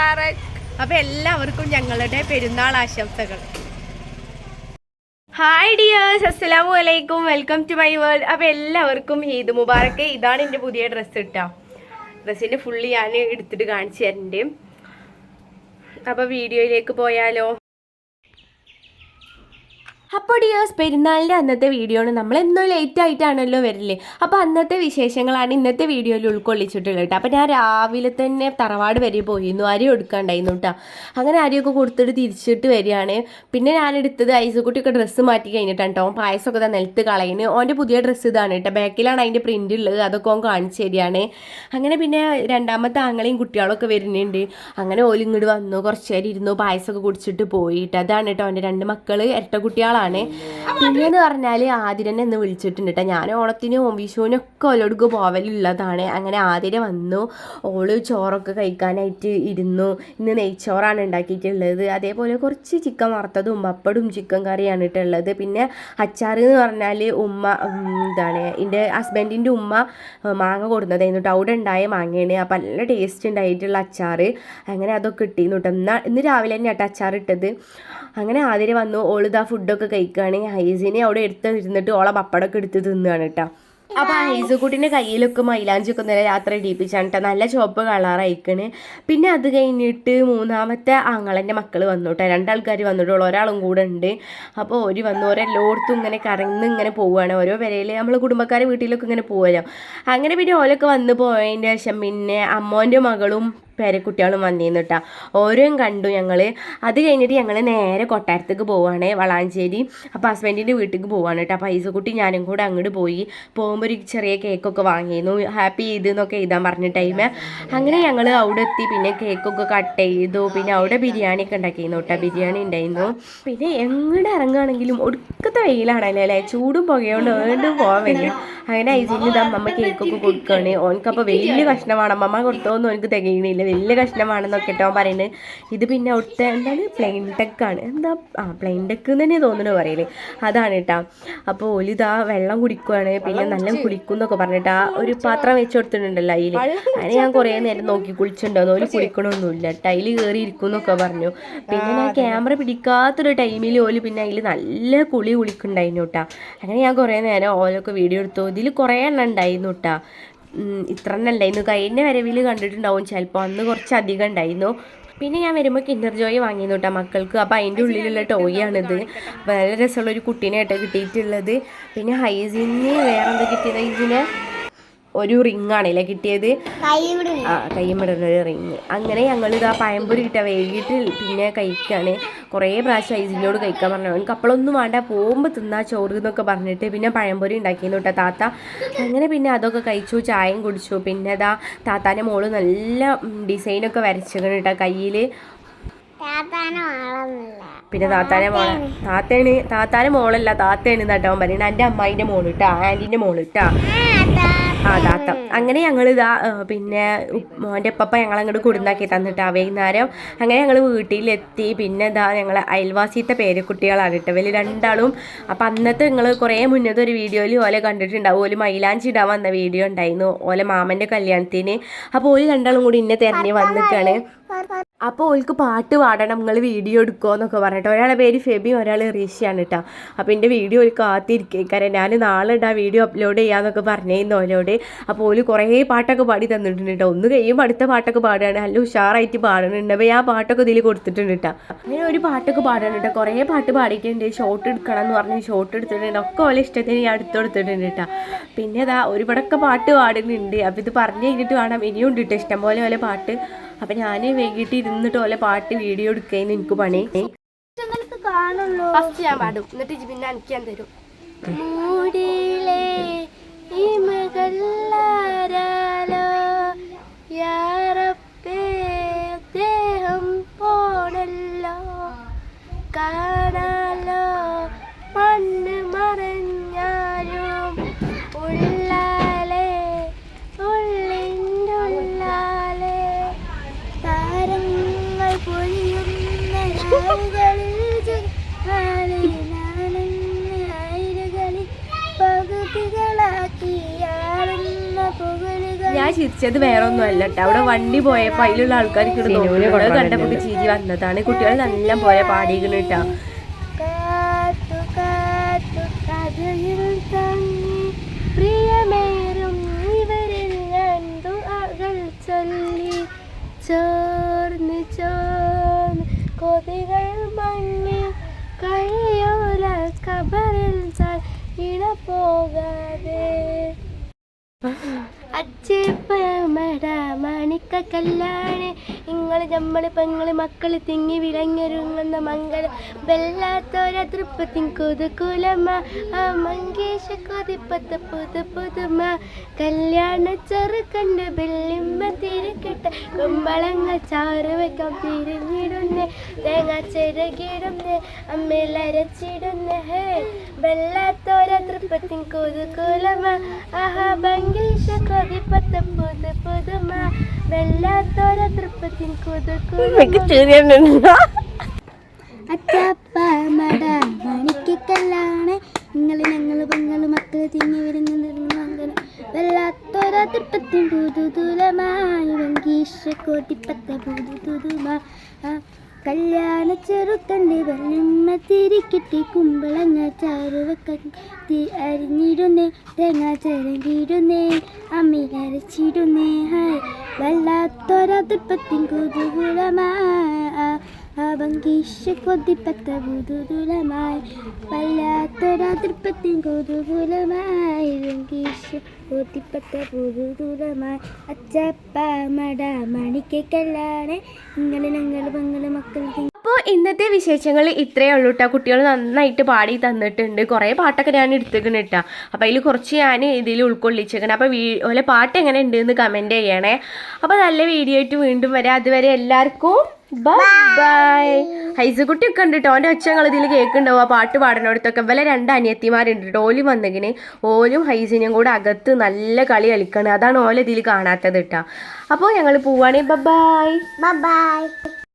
മുബാറക്. അപ്പൊ എല്ലാവർക്കും ഞങ്ങളുടെ പെരുന്നാൾ ആശംസകൾ. ഹായ് ഡിയേഴ്സ്, അസ്സലാമു അലൈക്കും, വെൽക്കം ടു മൈ വേൾഡ്. അപ്പൊ എല്ലാവർക്കും ഈദ് മുബാറക്. ഇതാണ് എൻ്റെ പുതിയ ഡ്രസ്സ് ഇട്ടാ. ഡ്രസ്സിന്റെ ഫുള്ള് ഞാൻ എടുത്തിട്ട് കാണിച്ചു തരണ്ട്. അപ്പൊ വീഡിയോയിലേക്ക് പോയാലോ? അപ്പോൾ ഡിയേഴ്സ്, പെരുന്നാളിൻ്റെ അന്നത്തെ വീഡിയോ ആണ്. നമ്മളെന്നും ലേറ്റ് ആയിട്ടാണല്ലോ വരില്ലേ. അപ്പോൾ അന്നത്തെ വിശേഷങ്ങളാണ് ഇന്നത്തെ വീഡിയോയിൽ ഉൾക്കൊള്ളിച്ചിട്ടുള്ളത് കേട്ടോ. അപ്പോൾ ഞാൻ രാവിലെ തന്നെ തറവാട് വരെ പോയിരുന്നു, അരി കൊടുക്കാണ്ടായിരുന്നു കേട്ടോ. അങ്ങനെ അരിയൊക്കെ കൊടുത്തിട്ട് തിരിച്ചിട്ട് വരികയാണ്. പിന്നെ ഞാനെടുത്തത് ഐസുകുട്ടിയൊക്കെ ഡ്രസ്സ് മാറ്റി കഴിഞ്ഞിട്ടാണ് കേട്ടോ. പായസമൊക്കെ തന്നെ നിലത്ത് കളയുന്നു. ഓൻ്റെ പുതിയ ഡ്രസ്സ് ഇതാണ് കേട്ടോ. ബാക്കിലാണ് അതിൻ്റെ പ്രിൻ്റ് ഉള്ളത്, അതൊക്കെ ഓൻ കാണിച്ചു തരികയാണ്. അങ്ങനെ പിന്നെ രണ്ടാമത്തെ ആങ്ങളെയും കുട്ടികളൊക്കെ വരുന്നുണ്ട്. അങ്ങനെ ഓല് ഇങ്ങോട്ട് വന്നു, കുറച്ച് നേരം ഇരുന്നു, പായസമൊക്കെ കുടിച്ചിട്ട് പോയിട്ട്. അതാണ് കേട്ടോ എൻ്റെ രണ്ട് മക്കൾ, ഇരട്ട കുട്ടികളാണ്. പിന്നെന്ന് പറഞ്ഞാൽ ആതിരനെ ഒന്ന് വിളിച്ചിട്ടുണ്ട് കേട്ടോ. ഞാൻ ഓണത്തിനും വിഷുവിനൊക്കെ ഓലോടുക്ക് പോവലുള്ളതാണ്. അങ്ങനെ ആതിര വന്നു, ഓള് ചോറൊക്കെ കഴിക്കാനായിട്ട് ഇരുന്നു. ഇന്ന് നെയ്ച്ചോറാണ് ഉണ്ടാക്കിയിട്ടുള്ളത്. അതേപോലെ കുറച്ച് ചിക്കൻ വറുത്തതും പപ്പടും ചിക്കൻ കറിയാണ് ഇട്ടുള്ളത്. പിന്നെ അച്ചാർ എന്ന് പറഞ്ഞാൽ ഉമ്മ എന്താണ് എൻ്റെ ഹസ്ബൻഡിൻ്റെ ഉമ്മ മാങ്ങ കൊടുക്കുന്നതായിരുന്നു കേട്ടോ. അവിടെ ഉണ്ടായ മാങ്ങയാണ്. അപ്പം നല്ല ടേസ്റ്റ് ഉണ്ടായിട്ടുള്ള അച്ചാർ. അങ്ങനെ അതൊക്കെ ഇട്ടിരുന്നു കേട്ടോ. ഇന്ന് രാവിലെ തന്നെ കേട്ടോ അച്ചാർ ഇട്ടത്. അങ്ങനെ ആതിര വന്നു, ഓളിതാ ഫുഡൊക്കെ കഴിക്കുകയാണ്. ഹൈസിനെ അവിടെ ഇരുന്നിട്ട് ഓളെ പപ്പടമൊക്കെ എടുത്ത് തിന്നുകയാണ് കേട്ടോ. അപ്പോൾ ഹൈസുകുട്ടിൻ്റെ കയ്യിലൊക്കെ മൈലാഞ്ചിയൊക്കെ നല്ല രാത്രി ഇടിപ്പിച്ചാണ് കേട്ടോ. നല്ല ചുവപ്പ് കളറായിക്കണ്. പിന്നെ അത് കഴിഞ്ഞിട്ട് മൂന്നാമത്തെ ആങ്ങളൻ്റെ മക്കൾ വന്നു കേട്ടോ. രണ്ടാൾക്കാർ വന്നിട്ടുള്ളൂ, ഒരാളും കൂടെ ഉണ്ട്. അപ്പോൾ ഒരു വന്നു, ഓരെല്ലായിടത്തും ഇങ്ങനെ കറങ്ങി ഇങ്ങനെ പോവുകയാണ്. ഓരോ വരയിൽ നമ്മൾ കുടുംബക്കാരെ വീട്ടിലൊക്കെ ഇങ്ങനെ പോവുമല്ലോ. അങ്ങനെ പിന്നെ ഓലൊക്കെ വന്ന് പോയതിൻ്റെ ശേഷം പിന്നെ അമ്മോൻ്റെ മകളും പേരക്കുട്ടികളും വന്നിരുന്നു കേട്ടോ. ഓരോയും കണ്ടു ഞങ്ങൾ. അത് കഴിഞ്ഞിട്ട് ഞങ്ങൾ നേരെ കൊട്ടാരത്തേക്ക് പോവുകയാണ്, വളാഞ്ചേരി. അപ്പോൾ ഹസ്ബൻഡിൻ്റെ വീട്ടിലേക്ക് പോവുകയാണ് കേട്ടോ. അപ്പോൾ ഐസുകുട്ടി ഞാനും കൂടെ അങ്ങോട്ട് പോകുമ്പോൾ ഒരു ചെറിയ കേക്കൊക്കെ വാങ്ങിയിരുന്നു. ഹാപ്പി ഈദ് എന്നൊക്കെ എഴുതാൻ പറഞ്ഞ ടൈം. അങ്ങനെ ഞങ്ങൾ അവിടെ എത്തി. പിന്നെ കേക്കൊക്കെ കട്ട് ചെയ്തു. പിന്നെ അവിടെ ബിരിയാണിയൊക്കെ ഉണ്ടാക്കിയിരുന്നു കേട്ടോ. ബിരിയാണി ഉണ്ടായിരുന്നു. പിന്നെ എങ്ങോട്ട് ഇറങ്ങുകയാണെങ്കിലും ഒടുക്കത്തെ വെയിലാണല്ലോ അല്ലേ, ചൂടും പുകയോണ്ട് വീണ്ടും പോകാൻ വയ്യ. അങ്ങനെ ഐസിന് ഇതാ അമ്മ കേക്കൊക്കെ കൊടുക്കുകയാണ്. ഓനക്കപ്പോൾ വലിയ കഷ്ണമാണ്, അമ്മമ്മ കൊടുത്തോന്നും എനിക്ക് തികയണില്ല, വലിയ കഷ്ണമാണെന്നൊക്കെ കേട്ടോ പറയുന്നത്. ഇത് പിന്നെ അവിടുത്തെ എന്താണ് പ്ലെയിൻ ടെക്കാണ്, എന്താ പ്ലെയിൻ ടെക്ക് എന്ന് തന്നെ തോന്നുന്നു പറയല്, അതാണ് കേട്ടോ. അപ്പോൾ ഒലിതാ വെള്ളം കുടിക്കുകയാണ്. പിന്നെ നല്ല കുളിക്കും എന്നൊക്കെ പറഞ്ഞിട്ട് ഒരു പാത്രം വെച്ച് കൊടുത്തിട്ടുണ്ടല്ലോ അതിൽ. അതിന് ഞാൻ കുറേ നേരം നോക്കി കുളിച്ചിട്ടുണ്ടോ, ഓല് കുളിക്കണമൊന്നുമില്ല കേട്ടോ, അതിൽ കയറി ഇരിക്കും എന്നൊക്കെ പറഞ്ഞു. പിന്നെ ഞാൻ ക്യാമറ പിടിക്കാത്തൊരു ടൈമിൽ ഓല് പിന്നെ അതിൽ നല്ല കുളിക്കുന്നുണ്ടായിരുന്നു കേട്ടോ. അങ്ങനെ ഞാൻ കുറേ നേരം ഓലൊക്കെ വീഡിയോ എടുത്തു. ഇതിൽ കുറേ എണ്ണം ഉണ്ടായിരുന്നു കേട്ടോ. ഇത്ര എണ്ണം ഉണ്ടായിരുന്നു. കഴിഞ്ഞ വരവിൽ കണ്ടിട്ടുണ്ടാവും ചിലപ്പോൾ, അന്ന് കുറച്ചധികം ഉണ്ടായിരുന്നു. പിന്നെ ഞാൻ വരുമ്പോൾ കിൻഡർ ജോയ് വാങ്ങിയിരുന്നു കേട്ടോ മക്കൾക്ക്. അപ്പോൾ അതിൻ്റെ ഉള്ളിലുള്ള ടോയാണിത്. വളരെ രസമുള്ളൊരു കുട്ടീനെ കേട്ടോ കിട്ടിയിട്ടുള്ളത്. പിന്നെ ഹൈസിന് വേറെ എന്താ കിട്ടിയത്, ഇതിന് ഒരു റിങ്ങാണല്ലേ കിട്ടിയത്, കയ്യുമിടുന്ന ഒരു റിങ്. അങ്ങനെ ഞങ്ങൾ ഇതാ പഴംപൊരി കിട്ടുക വൈകിട്ട് പിന്നെ കഴിക്കുകയാണ്. കുറേ പ്രാവശ്യം ഐസിനോട് കഴിക്കാൻ പറഞ്ഞു. എനിക്ക് അപ്പോഴൊന്നും വേണ്ട, പോകുമ്പോൾ തിന്നാ ചോറ് എന്നൊക്കെ പറഞ്ഞിട്ട് പിന്നെ പഴംപൊരി ഉണ്ടാക്കിയിരുന്നു കേട്ടോ താത്ത. അങ്ങനെ പിന്നെ അതൊക്കെ കഴിച്ചു, ചായയും കുടിച്ചു. പിന്നെ ഇതാ താത്താൻ്റെ മോള് നല്ല ഡിസൈനൊക്കെ വരച്ചിരുന്നു കേട്ടോ കയ്യിൽ. പിന്നെ താത്താൻ്റെ മോളല്ല, താത്തയാണ് കേട്ടോ പറയുന്നത്. എൻ്റെ അമ്മായിൻ്റെ മോള് കേട്ടോ, ആൻറ്റീൻ്റെ മോള് കേട്ടോ, താത്ത. അങ്ങനെ ഞങ്ങളിതാ പിന്നെ മോൻ്റെ പപ്പ ഞങ്ങളങ്ങോട്ട് കൊടുന്നാക്കി തന്നിട്ടാ വൈകുന്നേരം. അങ്ങനെ ഞങ്ങൾ വീട്ടിലെത്തി. പിന്നെ ഇതാ ഞങ്ങൾ അയൽവാസിത്തെ പേരക്കുട്ടികളാണ് കേട്ടോ ഇവർ രണ്ടാളും. അപ്പം അന്നത്തെ നിങ്ങൾ കുറേ മുന്നത്തെ ഒരു വീഡിയോയിൽ ഓലെ കണ്ടിട്ടുണ്ടാവും. ഓല് മൈലാഞ്ചി ഇടാൻ വന്ന വീഡിയോ ഉണ്ടായിരുന്നു ഓലെ മാമൻ്റെ കല്യാണത്തിന്. അപ്പോൾ ഓല് രണ്ടാളും കൂടി ഇന്നെ തിരഞ്ഞ് വന്നിട്ടാണ്. അപ്പോൾ ഓൾക്ക് പാട്ട് പാടണം, നിങ്ങൾ വീഡിയോ എടുക്കുമോ എന്നൊക്കെ പറഞ്ഞിട്ട്. ഒരാളെ പേര് ഫെബിയും ഒരാൾ റീഷയാണ് കേട്ടോ. അപ്പോൾ എൻ്റെ വീഡിയോ ഒരു കാത്തിരിക്കാരം, ഞാൻ നാളെ ഇടാ വീഡിയോ അപ്ലോഡ് ചെയ്യാമെന്നൊക്കെ പറഞ്ഞിരുന്നു ഓലോട്. അപ്പോൾ ഓല് കുറേ പാട്ടൊക്കെ പാടി തന്നിട്ടുണ്ട് കേട്ടോ. ഒന്ന് കഴിയുമ്പോൾ അടുത്ത പാട്ടൊക്കെ പാടുകയാണ്, നല്ല ഉഷാറായിട്ട് പാടുന്നുണ്ട്. അപ്പോൾ ഞാൻ പാട്ടൊക്കെ ഇതിൽ കൊടുത്തിട്ടുണ്ട് കേട്ടോ. അങ്ങനെ ഒരു പാട്ടൊക്കെ പാടുന്നുണ്ട് കേട്ടോ. കുറേ പാട്ട് പാടിയിട്ടുണ്ട്. ഷോർട്ട് എടുക്കണം എന്ന് പറഞ്ഞ് ഷോർട്ട് എടുത്തിട്ടുണ്ട്. ഒക്കെ ഓലെ ഇഷ്ടത്തിന് ഞാൻ എടുത്തു കൊടുത്തിട്ടുണ്ട് കേട്ടോ. പിന്നെ അതാ ഒരുപാടൊക്കെ പാട്ട് പാടുന്നുണ്ട്. അപ്പോൾ ഇത് പറഞ്ഞു കഴിഞ്ഞിട്ട് വേണം, ഇനിയും ഉണ്ട് കേട്ടോ ഇഷ്ടംപോലെ ഓലെ പാട്ട്. അപ്പം ഞാൻ വൈകിട്ട് ഇരുന്നിട്ട് ഓലെ പാട്ട് വീഡിയോ എടുക്കുകയെന്ന് എനിക്ക് പണി. ഫസ്റ്റ് ഞാൻ പാടും, എന്നിട്ട് പിന്നെ എനിക്ക് ഞാൻ തരും. കാണാലോ മണ്ണ് മറഞ്ഞാലും ഉള്ളാലേ ഉള്ളിൻ്റെ ഉള്ളാലേ താരങ്ങൾ പൊഴിയുന്ന രാവുകളിൽ ആയിരകളിൽ പകുതികളാ ഞാൻ ചിരിച്ചത് വേറെ ഒന്നും അല്ല കേട്ടോ. അവിടെ വണ്ടി പോയപ്പോൾ അതിലുള്ള ആൾക്കാർക്ക് കണ്ടപ്പോൾ ചിരി വന്നതാണ്. കുട്ടികൾ നല്ല പോലെ പാടിക്കണം കേട്ടോ. പ്രിയമേറും ഇവരിൽ രണ്ടു അകൾ ചൊല്ലി ചോർന്ന് ചോർന്ന് കൊതികൾ മണ്ണി കഴിയോല കബറിൽ ഇണ പോകാതെ അച്ചേപ്പമട മണിക്ക കല്യാണി ഇങ്ങള് ജമ്മള് പെങ്ങള് മക്കള് തിങ്ങി വിളങ്ങൊരുങ്ങുന്ന മംഗളം വെല്ലാത്തോര തൃപ്പത്തിൻ കൊതുകുലമ ആ മങ്കേശ കൊതിപ്പത്ത് പുതു പുതുമ കല്യാണ ചെറുക്കണ്ട് വെള്ളിമ്മ തിരിക്കിട്ട കുമ്പളങ്ങ ചാറ് വെക്കാം തിരിഞ്ഞിടുന്നേ തേങ്ങ ചിരകിടുന്നേ അമ്മയിലരച്ചിടുന്നേ ഹേ വെല്ലാത്തോര തൃപ്പത്തിൻ കൊതുകുലമ ആഹാ മങ്കേശ കൊതിപ്പത്ത പുതു പുതുമ വെല്ലാത്തോര തൃപ്പത്തിൻ കൊതുകുലമ അച്ചപ്പ മട മണിക്കല്ലാണ് നിങ്ങൾ ഞങ്ങൾ പെങ്ങള് മക്കള് തിങ്ങി വരുന്ന മംഗലം വെല്ലാത്തോര തൃപ്പത്തിൻ പുതുതുലമായി വങ്കീശ കോട്ടിപ്പത്ത പുതുതുതുമ കല്യാണ ചെറുക്കണ്ടി വെള്ളിമ്മ തിരിക്കിട്ടി കുമ്പളങ്ങ ചാറുവക്ക അരിഞ്ഞിടുന്നേ തേങ്ങ ചിരകിടുന്നേ അമ്മയിലരച്ചിടുന്നേ ഹായ് വെള്ളാത്തോര തൃപ്പത്തിൻ കുതുകുലമായ വങ്കീശ കൊതിപ്പത്ത പുതുതുലമായി വല്ലാത്തോര തൃപ്പത്തിൻ കൊതുകുലമായി വങ്കീശ കൊതിപ്പത്ത പുതുതുലമായി അച്ചപ്പ മട മണിക്കല്ലാണ് നിങ്ങൾ ഞങ്ങൾ പെങ്ങള് മക്കൾ. അപ്പോൾ ഇന്നത്തെ വിശേഷങ്ങൾ ഇത്രയേ ഉള്ളൂ കേട്ടോ. കുട്ടികൾ നന്നായിട്ട് പാടി തന്നിട്ടുണ്ട്. കുറേ പാട്ടൊക്കെ ഞാൻ എടുത്തേക്കണം കേട്ടോ. അപ്പോൾ അതിൽ കുറച്ച് ഞാൻ ഇതിൽ ഉൾക്കൊള്ളിച്ചേക്കണം. അപ്പോൾ ഓലെ പാട്ട് എങ്ങനെ ഉണ്ടെന്ന് കമൻറ്റ് ചെയ്യണേ. അപ്പോൾ നല്ല വീഡിയോ ആയിട്ട് വീണ്ടും വരാം. അതുവരെ എല്ലാവർക്കും ബൈ ബൈ. ഹൈസക്കുട്ടിയൊക്കെ ഉണ്ട് കേട്ടോ. ഓൻ്റെ ഒച്ചങ്ങൾ ഇതിൽ കേൾക്കുന്നുണ്ടാവും. ആ പാട്ട് പാടുന്നിടത്തൊക്കെ വല്ല 2 അനിയത്തിമാരുണ്ട് കേട്ടോ. ഓലും വന്നിങ്ങനെ ഓലും ഹൈസിനും കൂടെ അകത്ത് നല്ല കളി കളിക്കണം. അതാണ് ഓല ഇതിൽ കാണാത്തത് കേട്ടോ. അപ്പോൾ ഞങ്ങൾ പോവാണേ. Bye bye.